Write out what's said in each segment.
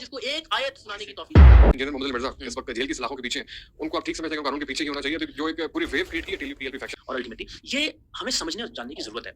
जिसको एक आयत सुनाने की तौफीक। जनरल मोहम्मद अली मिर्जा इस वक्त जेल की सलाखों के पीछे, उनको आप ठीक समझते हैं कि कानून के पीछे ही होना चाहिए, जो एक पूरी वेव क्रिएट की है टीएलपी फैक्शन। और अल्टीमेटली ये हमें समझने और जानने की जरूरत है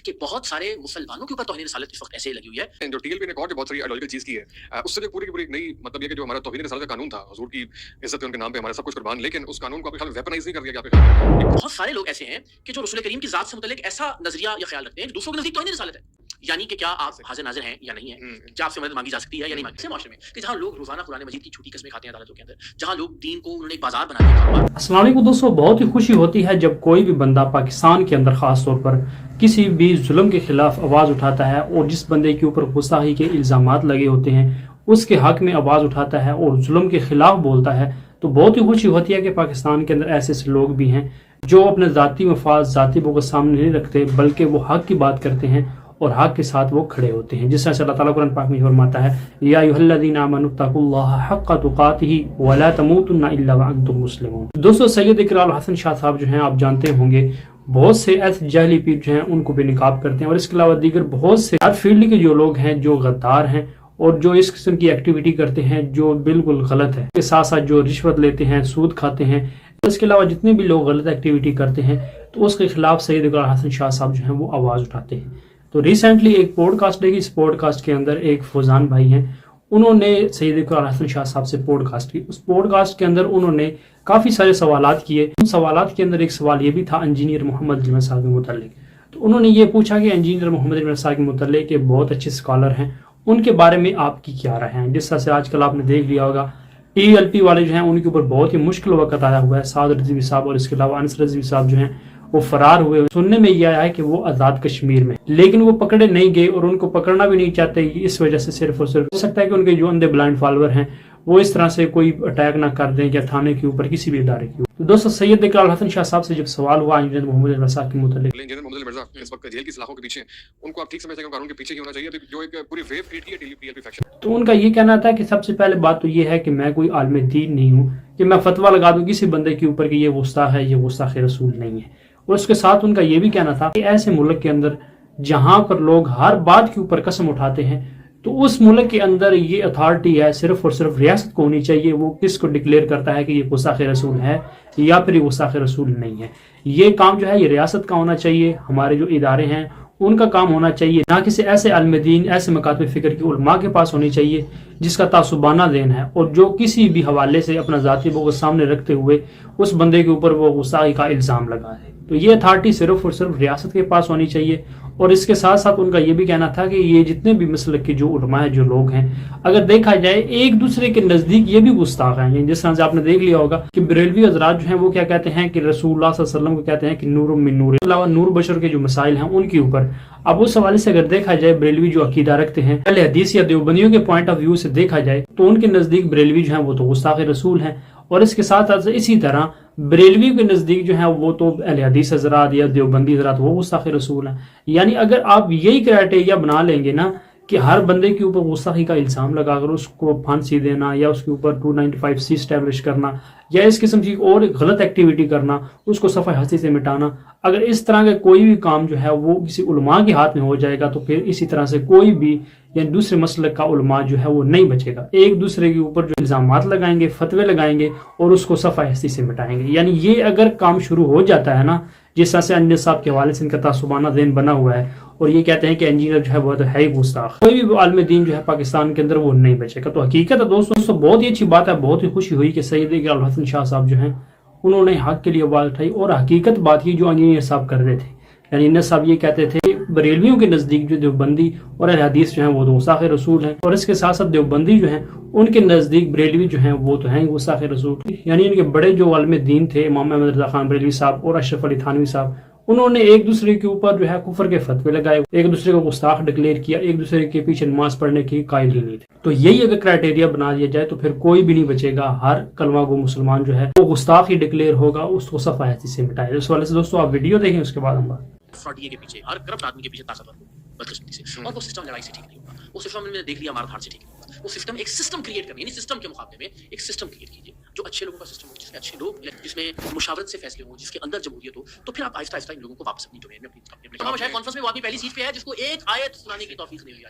कि बहुत सारे मुसलमानों के ऊपर तौहीन रिसालत इस वक्त ऐसे ही लगी हुई है। जो टीएलपी ने और जो बहुत सारी आइडियोलॉजिकल चीज की है, उससे जो पूरी की पूरी नई मतलब ये कि जो हमारा तौहीन रिसालत का कानून था, हुजूर की इज्जत उनके नाम पे हमारा सब कुछ कुर्बान, लेकिन उस कानून को आपके ख्याल में वेपनाइज नहीं कर दिया गया। बहुत सारे लोग ऐसे हैं कि जो रसूल करीम की जात से मुतल्लिक ऐसा नजरिया या ख्याल रखते हैं दूसरों के नजदीक तौहीन रिसालत है, यानी कि क्या आप हाजिर नाजिर हैं या नहीं है, क्या आपसे मदद मांगी जा सकती है या नहीं मांगी। माशरे में कि जहां लोग रोजाना कुरान मजीद की झूठी कस्में खाते हैं अदालतों के अंदर, जहां लोग दीन को उन्होंने एक बाजार बना दिया। अस्सलाम वालेकुम दोस्तों, बहुत ही खुशी होती है जब कोई भी बंदा पाकिस्तान के अंदर खास तौर पर किसी भी जुल्म के खिलाफ आवाज़ उठाता है और जिस बंदे के ऊपर गुस्ताखी के इल्ज़ामात लगे होते हैं उसके हक में आवाज़ उठाता है और जुल्म के खिलाफ बोलता है, तो बहुत ही खुशी होती है कि पाकिस्तान के अंदर ऐसे ऐसे लोग भी हैं जो अपने ज़ाती मफाद ज़ाती बुग़्ज़ सामने नहीं रखते, बल्कि वो हक की बात करते हैं और हक के साथ वो खड़े होते हैं। जिस तरह से अल्लाह ताला कुरान पाक में फरमाता है, या अय्युहल्लज़ीना आमनू तक़ुल्लाह हक़्क़ तुक़ातिही व ला तमूतुन्ना इल्ला व अंतुम मुस्लिमून। दोस्तों, सैयद इकराल हसन शाह साहब जो हैं, आप जानते होंगे, बहुत से ऐसे जाहिली पीर जो हैं उनको बेनकाब करते हैं और इसके अलावा दीगर बहुत से हर फील्ड के जो लोग हैं जो गद्दार हैं और जो इस किस्म की एक्टिविटी करते हैं जो बिल्कुल गलत है, के साथ साथ जो रिश्वत लेते हैं, सूद खाते हैं, इसके अलावा जितने भी लोग गलत एक्टिविटी करते हैं तो उसके खिलाफ सैयद इकराल हसन शाह साहब जो हैं वो आवाज़ उठाते हैं। तो रिसेंटली एक पॉडकास्ट है, इस पॉडकास्ट के अंदर एक फौजान भाई हैं, उन्होंने सैयद इकराल हसन शाह साहब से पॉडकास्ट की। उस पॉडकास्ट के अंदर उन्होंने काफ़ी सारे सवालात किए। उन सवालात के अंदर एक सवाल ये भी था इंजीनियर मोहम्मद अली मिर्जा के मुतल्लिक। तो उन्होंने ये पूछा कि इंजीनियर मोहम्मद अली मिर्जा के मुतल्लिक के बहुत अच्छे स्कॉलर हैं, उनके बारे में आपकी क्या राय है। जिस तरह से आजकल आपने देख लिया होगा टीएलपी वाले जो हैं उनके ऊपर बहुत ही मुश्किल वक्त आया हुआ है। साद रिजवी साहब और इसके अलावा अनस रिजवी साहब जो हैं वो फरार हुए। सुनने में यह आया है कि वो आज़ाद कश्मीर में, लेकिन वो पकड़े नहीं गए और उनको पकड़ना भी नहीं चाहते। इस वजह से सिर्फ और सिर्फ हो सकता है कि उनके जो अंधे ब्लाइंड फॉलोअर हैं वो इस तरह से कोई अटैक ना कर दें या थाने के ऊपर किसी भी इदारे के ऊपर। तो दोस्तों, सैयद इकराल हसन शाह साहब से जब सवाल हुआ इंजीनियर मोहम्मद अली मिर्जा के मुतालिक, जनरल मोहम्मद अली मिर्जा इस वक्त जेल की सलाखों के पीछे, उनको आप ठीक समझते हैं कि कानून के पीछे ही होना चाहिए, जो एक पूरी वेव क्रिएट की है टीएलपी फैक्शन। तो उनका ये कहना था कि सबसे पहले बात तो ये है कि मैं कोई आलिम दीन नहीं हूँ कि मैं फतवा लगा दूं किसी बंदे के ऊपर कि ये गुस्ताख है, ये गुस्ताख रसूल नहीं है। और उसके साथ उनका ये भी कहना था कि ऐसे मुल्क के अंदर जहां पर लोग हर बात के ऊपर कसम उठाते हैं तो उस मुल्क के अंदर ये अथॉरिटी है सिर्फ और सिर्फ रियासत को होनी चाहिए, वो किसको डिक्लेयर करता है कि ये गुस्ताख रसूल है या फिर ये गुस्ताख रसूल नहीं है। ये काम जो है ये रियासत का होना चाहिए, हमारे जो इदारे हैं उनका काम होना चाहिए, ना किसी ऐसे आलिम दीन ऐसे मकातब फिक्र की उलमा के पास होनी चाहिए जिसका तासुबाना देन है और जो किसी भी हवाले से अपना ज़ाती बुग़्ज़ सामने रखते हुए उस बंदे के ऊपर वो गुस्ताखी का इल्ज़ाम लगाए। तो ये अथॉरिटी सिर्फ और सिर्फ रियासत के पास होनी चाहिए। और इसके साथ साथ उनका ये भी कहना था कि ये जितने भी मसलक के जो उलमा है, जो लोग हैं, अगर देखा जाए एक दूसरे के नज़दीक ये भी गुस्ताख हैं। जिस तरह से आपने देख लिया होगा कि बरेलवी हज़रात जो हैं वो क्या कहते हैं कि रसूलुल्लाह सल्लल्लाहु अलैहि वसल्लम को कहते हैं कि नूर मिन नूर, अलावा नूर बशर के जो मसाइल हैं उनके ऊपर। अब उस हवाले से अगर देखा जाए बरेलवी जो अकीदा रखते हैं, अहले हदीस या देवबंदियों के पॉइंट ऑफ व्यू से देखा जाए तो उनके नज़दीक बरेलवी जो है वो तो गुस्ताख रसूल हैं। और इसके साथ साथ इसी तरह बरेलवी के नज़दीक जो है वो तो अहले हदीस हज़रात या देवबंदी हज़रात वो गुस्ताख रसूल हैं। यानी अगर आप यही क्राइटेरिया बना लेंगे ना कि हर बंदे के ऊपर गुस्ताखी का इल्ज़ाम लगाकर उसको फांसी देना या उसके ऊपर 295C स्टैब्लिश करना या इस किस्म की और गलत एक्टिविटी करना, उसको सफ़ा हस्ती से मिटाना, अगर इस तरह का कोई भी काम जो है वो किसी उलमा के हाथ में हो जाएगा तो फिर इसी तरह से कोई भी या दूसरे मसलक का उलमा जो है वो नहीं बचेगा। एक दूसरे के ऊपर जो इल्ज़ामात लगाएंगे, फतवे लगाएंगे और उसको सफ़ा हस्ती से मिटाएंगे। यानी ये अगर काम शुरू हो जाता है ना, जिस तरह से अंजर साहब के हवाले से इनका तासुबाना ज़हन बना हुआ है और ये कहते हैं कि इंजीनियर जो है वो तो है ही गुस्ताख, कोई भी आलिम दीन जो है पाकिस्तान के अंदर वो नहीं बचेगा। तो हकीकत है दोस्तों, बहुत ही अच्छी बात है, बहुत ही खुशी हुई कि सैयद इकराल हसन शाह साहब जो हैं उन्होंने हक के लिए आवाज़ उठाई और हकीकत बात की जो इंजीनियर साहब कर रहे थे। यानी इंजीनियर साहब ये कहते थे बरेलवियों के नज़दीक जो देवबंदी और अहले हदीस जो हैं वो तो गुस्ताख रसूल हैं और इसके साथ साथ देवबंदी जो हैं उनके नज़दीक बरेलवी जो हैं वो तो हैं गुस्ताख रसूल। यानी इनके बड़े जो आलिम दीन थे इमाम अहमद रज़ा खान बरेलवी साहब और अशरफ अली थानवी साहब, उन्होंने एक दूसरे के ऊपर जो है कुफर के फतवे लगाए, एक दूसरे को गुस्ताख डिक्लेयर किया, एक दूसरे के पीछे नमाज पढ़ने की कायल ही नहीं थी। तो यही अगर क्राइटेरिया बना दिया जाए तो फिर कोई भी नहीं बचेगा, हर कलमा गो मुसलमान जो है वो गुस्ताख ही डिक्लेयर होगा, उसको सफ़ा हस्ती से मिटाए। इस वाले से दोस्तों आप वीडियो देखें, उसके बाद हम बात फ्रॉडिये के पीछे, हर करप्ट आदमी के पीछे ताकतवर हो बदकिस्मती से, और वो सिस्टम लड़ाई से ठीक नहीं होगा, वो सिस्टम मैंने देख लिया मार धाड़ से ठीक नहीं होगा। वो सिस्टम एक सिस्टम क्रिएट करनी है, यानी सिस्टम के मुकाबले में एक सिस्टम क्रिएट कीजिए जो अच्छे लोगों का सिस्टम हो, जिसमें अच्छे लोग, जिसमें मुशावरत से फैसले हो, जिसके अंदर जमहूरियत हो, तो फिर आप आहिस्ता आहिस्ता इन लोगों को वापस अपनी डोमेन में अपनी कॉन्फ्रेंस में वो आदमी पहली सीट पे है जिसको एक आयत सुनाने की तौफीक नहीं हुई।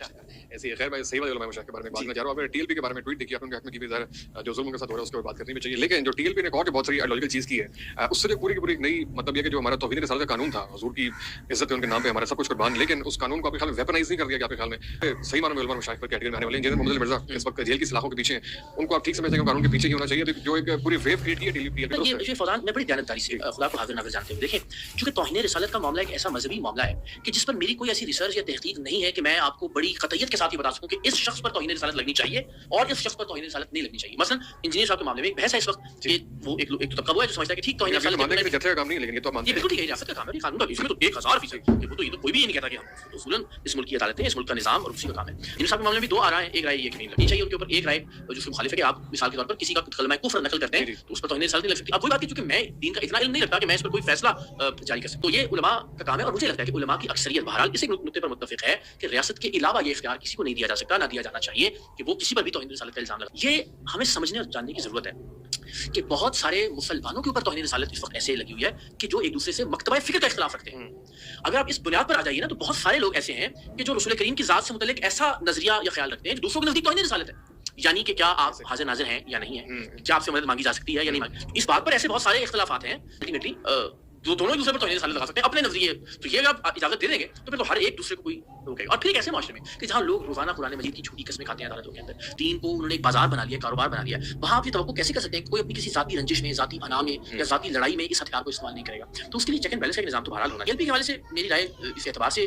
ऐसे ही खैर मैं सही वाले उलमा मशाइख के बारे में बात करना चाह रहा हूं। आपने टीएलपी के बारे में ट्वीट देखी, आपने हक में की भी ज़ाहिर जो जुल्म के साथ हो रहा है उसके बारे में बात करनी भी चाहिए, लेकिन जो टीएलपी ने कहा कि बहुत सारी आइडियोलॉजिकल चीज़ की है, उससे जो पूरी की पूरी नई मतलब ये कि जो हमारा तौहीन रिसालत का कानून था, हुजूर की इज्जत के उनके नाम पे हमारा सब कुछ कुर्बान, लेकिन उस कानून को आपके ख्याल में वेपनाइज नहीं कर दिया कि आपके ख्याल में सही मानो में उलमा मशाइख पर कैटेगरी में आने वाले इंजीनियर मोहम्मद अली मिर्जा इस वक्त जेल की सलाखों के पीछे हैं, उनको आप ठीक समझते हैं कि कानून के पीछे ही होना चाहिए, जो एक पूरी वेव क्रिएट की है टीएलपी। ये फौजान मैं बड़ी दयानतदारी से खुदा को हाजिर नाज़िर जानते हुए देखें, क्योंकि तौहीन रिसालत का मामला एक ऐसा मजहबी मामला है कि जिस पर मेरी कोई ऐसी रिसर्च या तहकीक नहीं है कि मैं आपको बड़ी कतईयत के साथ ही बता सकूं कि इस शख्स पर तौहीन रिसालत लगनी चाहिए और इस शख्स पर तौहीन रिसालत नहीं लगनी चाहिए। मसलन इंजीनियर साहब के मामले में एक बहस है इस वक्त कि वो एक तबका वो है जो समझता है कि ठीक तौहीन रिसालत जत्थे का काम नहीं, लेकिन ये तो मानते हैं बिल्कुल ठीक है, रियासत का काम है, कानून का इसमें तो 1000% कि वो तो ये तो कोई भी ये नहीं कहता कि हम उसूलन इस मुल्क की अदालतें, इस मुल्क का निजाम और उसी का काम है। इंजीनियर साहब के मामले में भी दो आ रहा है, एक राय ये कि नहीं लगनी चाहिए उनके ऊपर, एक राय जो उसके मुखालिफ है कि आप मिसाल के तौर पर किसी का कलमा कुफ्र नकल करते हैं तो उस पर तौहीन रिसालत नहीं लग सकती। अब वही बात है, क्योंकि मैं दीन का इतना इल्म नहीं रखता कि मैं इस पर कोई फैसला जारी कर सकता, तो ये उलमा का काम है। और मुझे लगता है कि उलमा की अक्सरियत बहरहाल इस नुक्ते पर मुत्तफिक है कि रियासत के अलावा ये इख्तियार किसी को नहीं दिया जा सकता, ना दिया जाना चाहिए कि वो किसी पर भी तौहीन रिसालत का इल्जाम लगा। ये हमें समझने और जानने की जरूरत है कि बहुत सारे मुसलमानों के ऊपर तौहीन रिसालत इस वक्त ऐसे लगी हुई है कि जो एक दूसरे से मकतबा फिक्र का इख्तिलाफ रखते हैं। अगर आप इस बुनियाद पर आ जाइए ना, तो बहुत सारे लोग ऐसे हैं कि जो रसूल करीम की जात से मुतल्लिक ऐसा नजरिया या ख्याल रखते हैं जो दूसरों के नजदीक तौहीन रिसालत है, यानी कि क्या आप हाजिर नाजिर हैं या नहीं है, क्या आपसे मदद मांगी जा सकती है या नहीं मांगी। इस बात पर ऐसे बहुत सारे इख्तिलाफात हैं अल्टीमेटली जो दोनों एक दूसरे पर तौहीन रिसालत लगा सकते हैं अपने नजरिए। तो ये अगर आप इजाजत दे देंगे तो फिर तो हर एक दूसरे को कोई रोकेगा। और फिर एक ऐसे माशरे में कि जहां लोग रोजाना कुरान मजीद की झूठी कस्में खाते हैं अदालतों के अंदर, दीन को उन्होंने एक बाजार बना लिया, कारोबार बना लिया, वहां आप ये तवक्को कैसे कर सकते हैं कि कोई अपनी किसी जाती रंजिश में, जाती अना में या जाती लड़ाई में इस हथियार को इस्तेमाल नहीं करेगा। तो उसके लिए चेक एंड बैलेंस का निजाम तो बहरहाल होना। टीएलपी के हवाले से मेरी राय इस एतबार से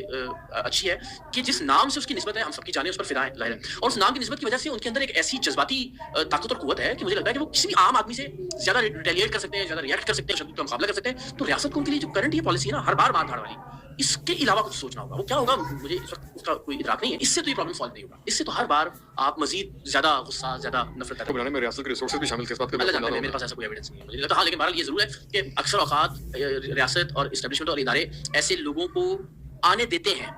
अच्छी है कि जिस नाम से उसकी निस्बत है हम सबकी जाने उस पर फिदा है जाहिर है, और उस नाम की निस्बत की वजह से उनके अंदर एक ऐसी जज्बाती ताकत और कुव्वत है कि मुझे लगता है कि वो किसी भी आम आदमी से ज्यादा रिटेलिएट कर सकते हैं, ज्यादा रिएक्ट कर सकते हैं, शब्द का मुकाबला कर सकते हैं। तो रियासत को उनके लिए जो करंट ये पॉलिसी है ना, हर बार मार धाड़ वाली, इसके अलावा कुछ सोचना होगा। वो क्या होगा मुझे इस वक्त उसका कोई इदराक नहीं है। इससे तो ये प्रॉब्लम सॉल्व नहीं होगा, इससे तो हर बार आप मजीद ज्यादा गुस्सा, ज्यादा नफरत पैदा बनाने में रियासत के रिसोर्सेज भी शामिल थे, इस बात अल्लाह जानता है, मेरे पास ऐसा कोई एविडेंस नहीं है मुझे लगता। हाँ, लेकिन बहरहाल ये जरूर है कि अक्सर औकात रियासत और एस्टेब्लिशमेंट और इदारे ऐसे लोगों को आने देते हैं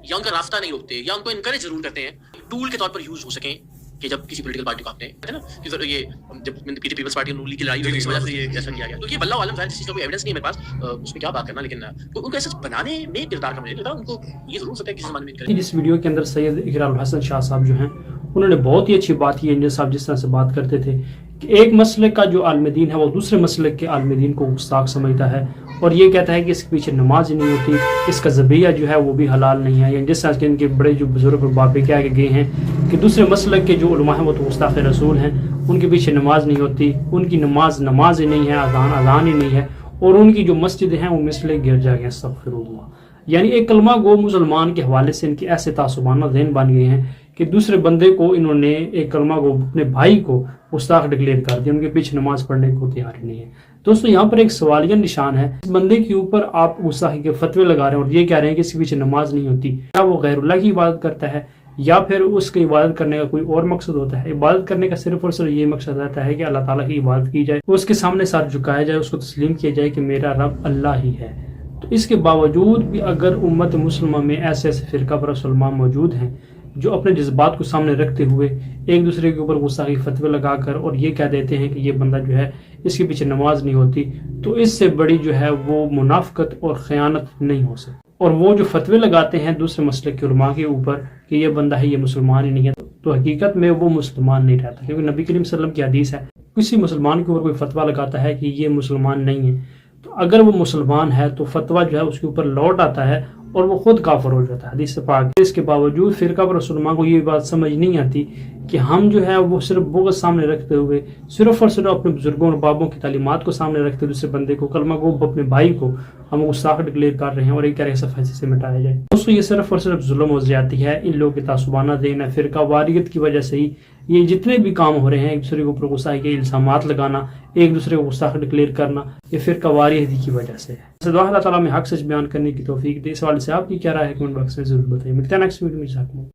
या उनका रास्ता नहीं रोकते या उनको इनकरेज जरूर करते हैं टूल के तौर पर यूज हो सकें कि जब किसी पॉलिटिकल पार्टी को आपने कहते हैं ना कि सर ये जब पीपल्स पार्टी और की लड़ाई हुई इस वजह से ये ऐसा किया गया, तो ये बल्ला आलम जाहिर चीज का कोई एविडेंस नहीं है मेरे पास, उसमें क्या बात करना। लेकिन तो उनको ऐसा बनाने में किरदार का मुझे लगता है उनको ये जरूर सकता है किसी जमाने में करें। इस वीडियो के अंदर सैयद इकरार हसन शाह साहब जो हैं उन्होंने बहुत ही अच्छी बात की। इंजीनियर साहब जिस तरह से बात करते थे कि एक मसले का जो आलम दीन है वो दूसरे मसले के आलम दीन को गुस्ताख समझता है और ये कहता है कि इसके पीछे नमाज ही नहीं होती, इसका ज़बिया जो है वो भी हलाल नहीं है। या जिस तरह के इनके बड़े जो बुजुर्ग और बापे कह के गए हैं कि दूसरे मसले के जो उलमा हैं वो तो गुस्ताख रसूल हैं, उनके पीछे नमाज नहीं होती, उनकी नमाज ही नहीं है, अजान ही नहीं है, और उनकी जो मस्जिद हैं वो मिसले गिरजा गए। अस्तग़फिरुल्लाह। यानी एक कलमा गो मुसलमान के हवाले से इनके ऐसे तासुबाना ज़हन बन गए हैं कि दूसरे बंदे को इन्होंने एक कलमा को अपने भाई को गुस्ताख डिक्लेयर कर दिया, उनके पीछे नमाज पढ़ने को तैयार नहीं है। दोस्तों यहाँ पर एक सवालिया निशान है, इस बंदे के ऊपर आप गुस्ताखी के फतवे लगा रहे हैं और ये कह रहे हैं कि इसके पीछे नमाज नहीं होती। क्या वो गैरुल्लाह की इबादत करता है या फिर उसकी इबादत करने का कोई और मकसद होता है? इबादत करने का सिर्फ और सिर्फ ये मकसद रहता है कि अल्लाह ताला की इबादत की जाए, उसके सामने सर झुकाया जाए, उसको तस्लीम किया जाए कि मेरा रब अल्लाह ही है। तो इसके बावजूद भी अगर उम्मत मुस्लिमा में ऐसे ऐसे फ़िरका परस्त उलमा मौजूद हैं जो अपने जज्बात को सामने रखते हुए एक दूसरे के ऊपर गुस्ताखी फतवे लगाकर और ये कह देते हैं कि ये बंदा जो है इसके पीछे नमाज नहीं होती, तो इससे बड़ी जो है वो मुनाफकत और ख़यानत नहीं हो सकती। और वो जो फतवे लगाते हैं दूसरे मसले के उलमा के ऊपर कि ये बंदा है, ये मुसलमान ही नहीं है, तो हकीकत में वो मुसलमान नहीं रहता। क्योंकि नबी करीम सल्लल्लाहु अलैहि वसल्लम की हदीस है, किसी मुसलमान के ऊपर कोई फतवा लगाता है कि ये मुसलमान नहीं है, तो अगर वो मुसलमान है तो फतवा जो है उसके ऊपर लौट आता है और वो खुद काफिर हो जाता है हदीस से पाक। इसके बावजूद फिरका पर मुसलमान को ये बात समझ नहीं आती कि हम जो है वो सिर्फ बुग़्ज़ सामने रखते हुए, सिर्फ और सिर्फ अपने बुजुर्गों और बाबों की तालीमात को सामने रखते हुए दूसरे बंदे को, कलमा को, अपने भाई को हम गुस्ताख डिक्लेयर कर रहे हैं और एक कह रहे हैं सफाई से मिटाया जाए। दोस्तों ये सिर्फ और सिर्फ जुल्म हो जाती है, इन लोगों के तासुबाना ज़हन है, फिरका वारियत की वजह से ही ये जितने भी काम हो रहे हैं, एक दूसरे के ऊपर गुस्ताखी के इल्ज़ामात लगाना, एक दूसरे को गुस्ताख डिक्लेयर करना, ये फिरका वारियत की वजह से है। दुआ अल्लाह ताला में हक सच बयान करने की तौफीक दे। इस हवाले से आपकी क्या राय है कमेंट बॉक्स में जरूर बताइए। मिलते हैं नेक्स्ट वीडियो में।